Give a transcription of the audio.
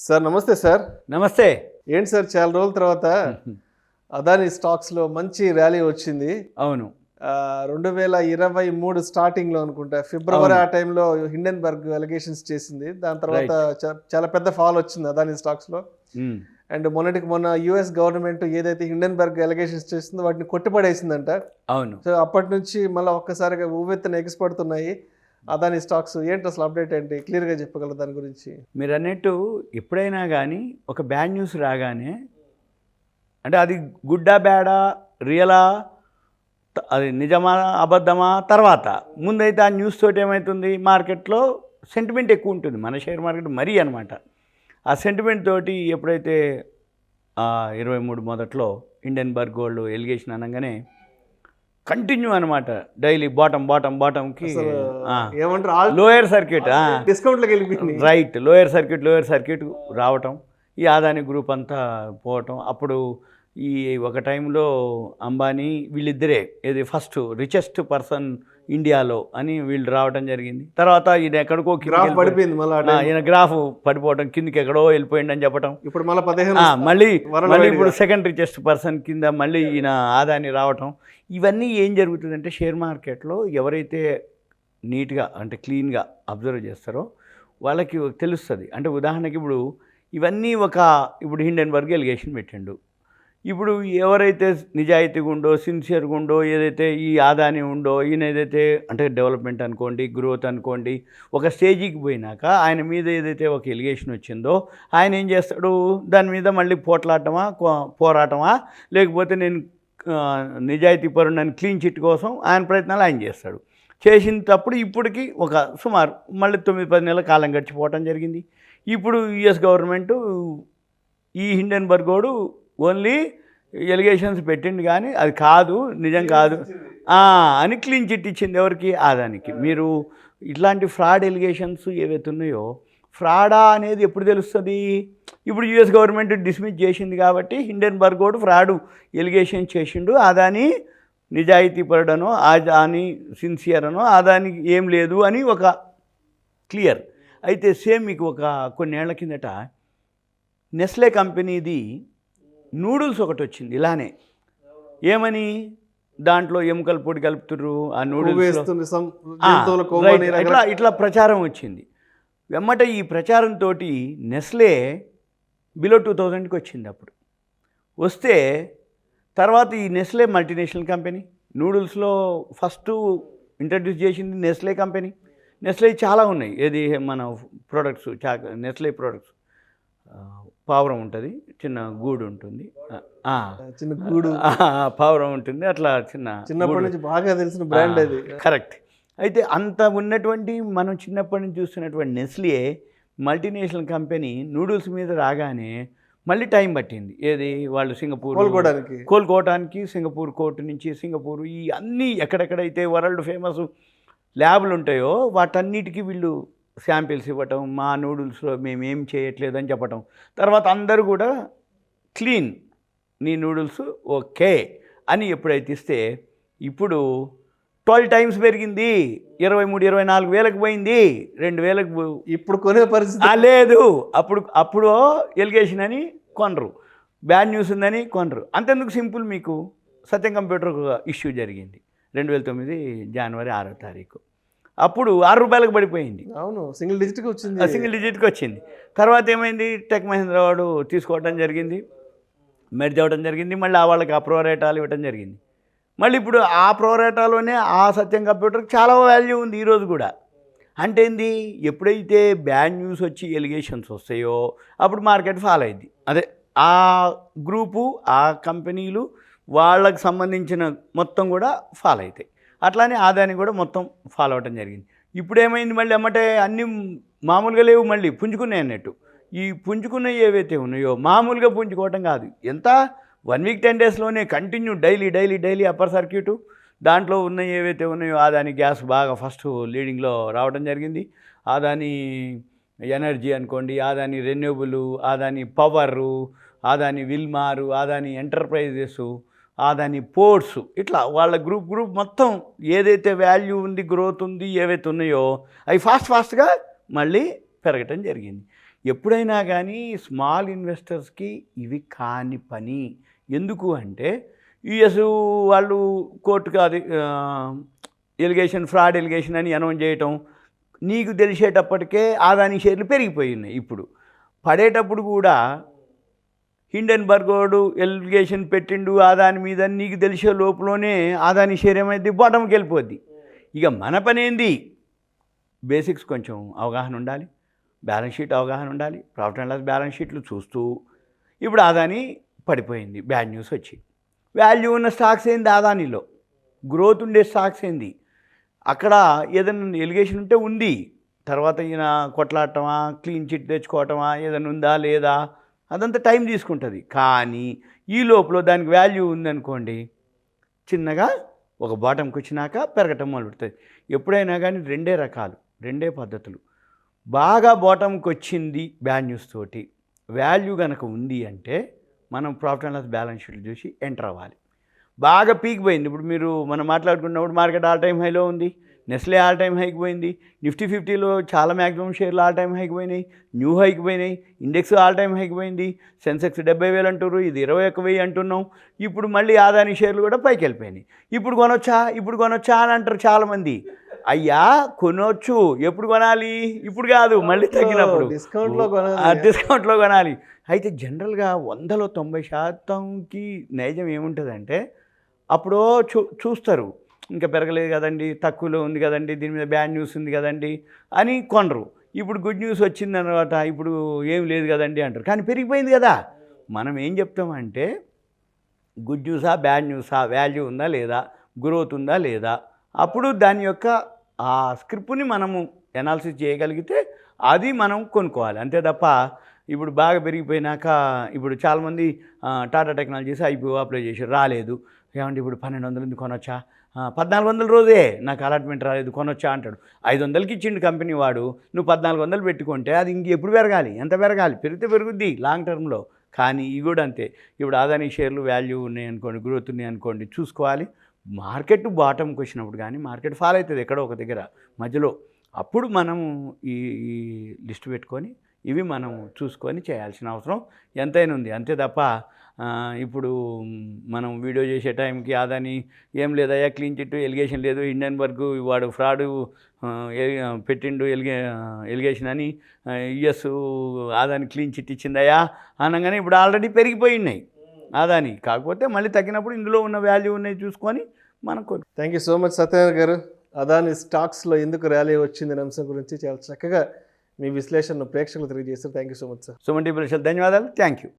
Sir నమస్తే sir. నమస్తే. ఏంటి సార్ చాలా రోజుల తర్వాత అదానీ స్టాక్స్లో మంచి ర్యాలీ వచ్చింది. అవును. 2023 స్టార్టింగ్లో అనుకుంటా ఫిబ్రవరి ఆ టైంలో హిండెన్బర్గ్ అలిగేషన్స్ చేసింది. దాని తర్వాత చాలా పెద్ద ఫాల్ వచ్చింది అదానీ స్టాక్స్లో. అండ్ మొన్న యుఎస్ గవర్నమెంట్ ఏదైతే హిండెన్బర్గ్ అలిగేషన్స్ చేసిందో వాటిని కొట్టిపడేసిందంట. అవును. సో అప్పటి నుంచి మళ్ళీ ఒక్కసారిగా ఊవెత్తున ఎగిసిపడుతున్నాయి అదానీ స్టాక్స్. ఏంటి అసలు అప్డేట్ ఏంటి, క్లియర్గా చెప్పగలరు దాని గురించి? మీరు అన్నట్టు ఎప్పుడైనా కానీ ఒక బ్యాడ్ న్యూస్ రాగానే, అంటే అది గుడ్డా బ్యాడా రియలా, అది నిజమా అబద్ధమా తర్వాత, ముందైతే ఆ న్యూస్ తోటి ఏమవుతుంది, మార్కెట్లో సెంటిమెంట్ ఎక్కువ ఉంటుంది. మన షేర్ మార్కెట్ మరీ అనమాట. ఆ సెంటిమెంట్ తోటి ఎప్పుడైతే 23 మొదట్లో హిండెన్బర్గ్ గోల్డ్ ఎలిగేషన్ అనగానే కంటిన్యూ అనమాట, డైలీ బాటంకి ఏమంటారు లోయర్ సర్క్యూట్, డిస్కౌంట్లోకి వెళ్ళిపోయింది. రైట్, లోయర్ సర్క్యూట్ రావటం, ఈ అదానీ గ్రూప్ అంతా పోవటం. అప్పుడు ఈ ఒక టైంలో అంబానీ వీళ్ళిద్దరే ఇది ఫస్ట్ రిచెస్ట్ పర్సన్ ఇండియాలో అని వీళ్ళు రావడం జరిగింది. తర్వాత ఈయన ఎక్కడికో పడిపోయింది, ఈయన గ్రాఫ్ పడిపోవడం, కిందికి ఎక్కడో వెళ్ళిపోయింది అని చెప్పడం. ఇప్పుడు మళ్ళీ ఇప్పుడు సెకండ్ రిచెస్ట్ పర్సన్ కింద మళ్ళీ ఈయన అదానీ రావటం. ఇవన్నీ ఏం జరుగుతుందంటే షేర్ మార్కెట్లో ఎవరైతే నీట్గా అంటే క్లీన్గా అబ్జర్వ్ చేస్తారో వాళ్ళకి తెలుస్తుంది. అంటే ఉదాహరణకి ఇప్పుడు ఇవన్నీ ఇప్పుడు హిండెన్బర్గ్ ఎలిగేషన్ పెట్టిండు. ఇప్పుడు ఎవరైతే నిజాయితీగా ఉండో, సిన్సియర్గా ఉండో, ఏదైతే ఈ అదానీ ఉండో, ఈయన ఏదైతే అంటే డెవలప్మెంట్ అనుకోండి, గ్రోత్ అనుకోండి, ఒక స్టేజీకి పోయినాక ఆయన మీద ఏదైతే ఒక ఎలిగేషన్ వచ్చిందో ఆయన ఏం చేస్తాడు, దాని మీద మళ్ళీ పోరాటమా లేకపోతే నేను నిజాయితీ పరుడని క్లీన్ చిట్ కోసం ఆయన ప్రయత్నాలు ఆయన చేస్తాడు. చేసినప్పుడు ఇప్పటికి ఒక సుమారు మళ్ళీ 9-10 నెలల కాలం గడిచిపోవటం జరిగింది. ఇప్పుడు యుఎస్ గవర్నమెంటు ఈ హిండెన్బర్గ్ గోడు ఓన్లీ ఎలిగేషన్స్ పెట్టింది కానీ అది కాదు, నిజం కాదు అని క్లీన్ చిట్ ఇచ్చింది. ఎవరికి? అదానికి. మీరు ఇట్లాంటి ఫ్రాడ్ ఎలిగేషన్స్ ఏవైతే ఉన్నాయో, ఫ్రాడా అనేది ఎప్పుడు తెలుస్తుంది? ఇప్పుడు యుఎస్ గవర్నమెంట్ డిస్మిస్ చేసింది కాబట్టి హిండెన్బర్గ్ గోడు ఫ్రాడు ఎలిగేషన్ చేసిండు, అదానీ నిజాయితీ పరుడనో, అదానీ సిన్సియర్ అనో, అదానీ ఏం లేదు అని ఒక క్లియర్. అయితే సేమ్ మీకు ఒక కొన్నేళ్ల కిందట నెస్లే కంపెనీది నూడిల్స్ ఒకటి వచ్చింది ఇలానే. ఏమని, దాంట్లో ఎముకల పొడి కలుపుతుర్రు ఆ నూడిల్స్, ఇట్లా ప్రచారం వచ్చింది. వెమ్మట ఈ ప్రచారంతో నెస్లే బిలో 2000కి వచ్చింది. అప్పుడు వస్తే తర్వాత ఈ నెస్లే మల్టీనేషనల్ కంపెనీ, నూడిల్స్లో ఫస్ట్ ఇంట్రడ్యూస్ చేసింది నెస్లే కంపెనీ. నెస్లే చాలా ఉన్నాయి, ఏది మన ప్రోడక్ట్స్, నెస్లే ప్రోడక్ట్స్. పావురం ఉంటుంది, చిన్న గూడు ఉంటుంది, చిన్న గూడు పావురం ఉంటుంది, అట్లా చిన్నప్పటి నుంచి బాగా తెలిసిన బ్రాండ్ అది. కరెక్ట్. అయితే అంత ఉన్నటువంటి మనం చిన్నప్పటి నుంచి చూస్తున్నటువంటి నెస్లే మల్టీనేషనల్ కంపెనీ నూడిల్స్ మీద రాగానే మళ్ళీ టైం పట్టింది. ఏది, వాళ్ళు సింగపూర్ కోలుకోవడానికి సింగపూర్ కోర్టు నుంచి సింగపూర్ ఈ అన్నీ ఎక్కడెక్కడైతే వరల్డ్ ఫేమస్ ల్యాబ్లు ఉంటాయో వాటన్నిటికీ వీళ్ళు శాంపిల్స్ ఇవ్వటం, మా నూడిల్స్లో మేమేం చేయట్లేదని చెప్పటం. తర్వాత అందరూ కూడా క్లీన్, నీ నూడిల్స్ ఓకే అని ఎప్పుడైతే ఇస్తే ఇప్పుడు 12 టైమ్స్ పెరిగింది, 23-24 వేలకు పోయింది, 2000కు ఇప్పుడు కొనే పరిస్థితి లేదు. అప్పుడు ఎలిగేషన్ అని కొనరు, బ్యాడ్ న్యూస్ ఉందని కొనరు. అంతెందుకు, సింపుల్, మీకు సత్యం కంప్యూటర్ ఇష్యూ జరిగింది 2009 జనవరి 6వ తారీఖు. అప్పుడు 6 రూపాయలకు పడిపోయింది. అవును, సింగిల్ డిజిట్కి వచ్చింది. తర్వాత ఏమైంది, టెక్ మహీంద్రా వాడు తీసుకోవడం జరిగింది, మెర్జ్ అవ్వడం జరిగింది, మళ్ళీ వాళ్ళకి ఆ ప్రోరేటాలు ఇవ్వడం జరిగింది. మళ్ళీ ఇప్పుడు ఆ ప్రోరేటాలోనే ఆ సత్యం కంప్యూటర్కి చాలా వాల్యూ ఉంది ఈరోజు కూడా. అంటే ఏంది, ఎప్పుడైతే బ్యాడ్ న్యూస్ వచ్చి ఎలిగేషన్స్ వస్తాయో అప్పుడు మార్కెట్ ఫాల్ అయింది. అదే ఆ గ్రూపు, ఆ కంపెనీలు, వాళ్ళకి సంబంధించిన మొత్తం కూడా ఫాల్ అవుతాయి. అట్లానే అదానీ కూడా మొత్తం ఫాలో అవటం జరిగింది. ఇప్పుడు ఏమైంది, మళ్ళీ అమ్మటే అన్నీ మామూలుగా లేవు, మళ్ళీ పుంజుకున్నాయి అన్నట్టు. ఈ పుంజుకున్నవి ఏవైతే ఉన్నాయో మామూలుగా పుంజుకోవటం కాదు, ఎంత 1 వీక్ 10 డేస్లోనే కంటిన్యూ డైలీ అప్పర్ సర్క్యూటు. దాంట్లో ఉన్న ఏవైతే ఉన్నాయో అదానీ గ్యాస్ బాగా ఫస్ట్ లీడింగ్లో రావడం జరిగింది. అదానీ ఎనర్జీ అనుకోండి, Adani renewable, Adani power, Adani Wilmar, Adani enterprises, Adani ports, ఇట్లా వాళ్ళ గ్రూప్ మొత్తం ఏదైతే వాల్యూ ఉంది, గ్రోత్ ఉంది, ఏవైతే ఉన్నాయో అవి ఫాస్ట్గా మళ్ళీ పెరగటం జరిగింది. ఎప్పుడైనా కానీ స్మాల్ ఇన్వెస్టర్స్కి ఇవి కాని పని. ఎందుకు అంటే యుఎస్ వాళ్ళు కోర్టుకు అది ఫ్రాడ్ ఎలిగేషన్ అని అనౌన్స్ చేయటం, నీకు తెలిసేటప్పటికే ఆదాని షేర్లు పెరిగిపోయినాయి. ఇప్పుడు పడేటప్పుడు కూడా హిండెన్బర్గ్ వాడు ఎలిగేషన్ పెట్టిండు ఆదాని మీద, నీకు తెలిసే లోపలనే ఆదాని షేర్ ఏమైంది, బాటంకి వెళ్ళిపోద్ది. ఇక మన పని ఏంది, బేసిక్స్ కొంచెం అవగాహన ఉండాలి, బ్యాలెన్స్ షీట్ అవగాహన ఉండాలి, ప్రాఫిట్ అండ్ లాస్ బ్యాలెన్స్ షీట్లు చూస్తూ. ఇప్పుడు ఆదాని పడిపోయింది, బ్యాడ్ న్యూస్ వచ్చి. వాల్యూ ఉన్న స్టాక్స్ ఏంది ఆదానిలో, గ్రోత్ ఉండే స్టాక్స్ ఏంది, అక్కడ ఏదైనా ఎలిగేషన్ ఉంటే ఉంది, తర్వాత ఈయన కొట్లాడటమా, క్లీన్ చిట్ తెచ్చుకోవటమా, ఏదైనా ఉందా లేదా, అదంతా టైం తీసుకుంటుంది. కానీ ఈ లోపల దానికి వాల్యూ ఉందనుకోండి, చిన్నగా ఒక బాటంకి వచ్చినాక పెరగటం మొదలుపెడుతుంది. ఎప్పుడైనా కానీ రెండే రకాలు, రెండే పద్ధతులు. బాగా బాటంకి వచ్చింది బ్యాడ్ న్యూస్ తోటి, వాల్యూ కనుక ఉంది అంటే మనం ప్రాఫిట్ అండ్ లాస్ బ్యాలెన్స్ షీట్లు చూసి ఎంటర్ అవ్వాలి. బాగా పీక్ పోయింది, ఇప్పుడు మనం మాట్లాడుకున్నప్పుడు మార్కెట్ ఆల్ టైమ్ హైలో ఉంది, నెస్లే ఆల్ టైమ్ హైకి పోయింది, నిఫ్టీ 50లో చాలా మ్యాక్సిమం షేర్లు ఆల్ టైమ్ హైకి పోయినాయి, న్యూ హైకి పోయినాయి, ఇండెక్స్ ఆల్ టైమ్ హైకి పోయింది, సెన్సెక్స్ 70,000 అంటారు, ఇది 21,000 అంటున్నాం. ఇప్పుడు మళ్ళీ ఆదాని షేర్లు కూడా పైకి వెళ్ళిపోయినాయి. ఇప్పుడు కొనొచ్చా అని అంటారు చాలామంది. అయ్యా కొనవచ్చు, ఎప్పుడు కొనాలి, ఇప్పుడు కాదు, మళ్ళీ తగ్గినప్పుడు డిస్కౌంట్లో కొనాలి. అయితే జనరల్గా 100లో 90%కి నైజం ఏముంటుందంటే, అప్పుడో చూస్తారు, ఇంకా పెరగలేదు కదండి, తక్కువలో ఉంది కదండి, దీని మీద బ్యాడ్ న్యూస్ ఉంది కదండి అని కొనరు. ఇప్పుడు గుడ్ న్యూస్ వచ్చిందనమాట, ఇప్పుడు ఏం లేదు కదండి అంటారు. కానీ పెరిగిపోయింది కదా. మనం ఏం చెప్తామంటే, గుడ్ న్యూసా బ్యాడ్ న్యూసా, వాల్యూ ఉందా లేదా, గ్రోత్ ఉందా లేదా, అప్పుడు దాని యొక్క ఆ స్క్రిప్ట్ని మనము ఎనాలిసిస్ చేయగలిగితే అది మనం కొనుక్కోవాలి. అంతే తప్ప ఇప్పుడు బాగా పెరిగిపోయినాక, ఇప్పుడు చాలామంది టాటా టెక్నాలజీస్ IPO అప్లై చేసి రాలేదు, ఏమంటే ఇప్పుడు 1200 కొనొచ్చా, 1400 రోజే నాకు అలాట్మెంట్ రాలేదు, కొనొచ్చా అంటాడు. 500కి ఇచ్చిండు కంపెనీ వాడు, నువ్వు 1400 పెట్టుకుంటే అది ఎప్పుడు పెరగాలి, ఎంత పెరగాలి, పెరిగితే పెరుగుద్ది లాంగ్ టర్మ్లో. కానీ ఇవి కూడా అంతే. ఇప్పుడు ఆదాని షేర్లు వాల్యూ ఉన్నాయి అనుకోండి, గ్రోత్ ఉన్నాయి అనుకోండి, చూసుకోవాలి. మార్కెట్ బాటంకి వచ్చినప్పుడు కానీ మార్కెట్ ఫాల్ అవుతుంది ఎక్కడో ఒక దగ్గర మధ్యలో, అప్పుడు మనము ఈ లిస్ట్ పెట్టుకొని ఇవి మనం చూసుకొని చేయాల్సిన అవసరం ఎంతైనా ఉంది. అంతే తప్ప ఇప్పుడు మనం వీడియో చేసే టైంకి ఆదాని ఏం లేదయ్యా, క్లీన్ చిట్ ఎలిగేషన్ లేదు, హిండెన్బర్గ్ వాడు ఫ్రాడ్ పెట్టిండు ఎలిగేషన్ అని యుఎస్ ఆదాని క్లీన్ చిట్ ఇచ్చిందయ్యా అనగానే ఇప్పుడు ఆల్రెడీ పెరిగిపోయినాయి ఆదాని. కాకపోతే మళ్ళీ తగ్గినప్పుడు ఇందులో ఉన్న వాల్యూ ఉన్నాయి చూసుకొని మనం thank you so much Satyanarayana గారు. అదాని స్టాక్స్లో ఎందుకు ర్యాలీ వచ్చిందనే అంశం గురించి చాలా చక్కగా మీ విశ్లేషణను ప్రేక్షకులు తెలియజేస్తారు. Thank you so much sir. Suman TV ధన్యవాదాలు. Thank you.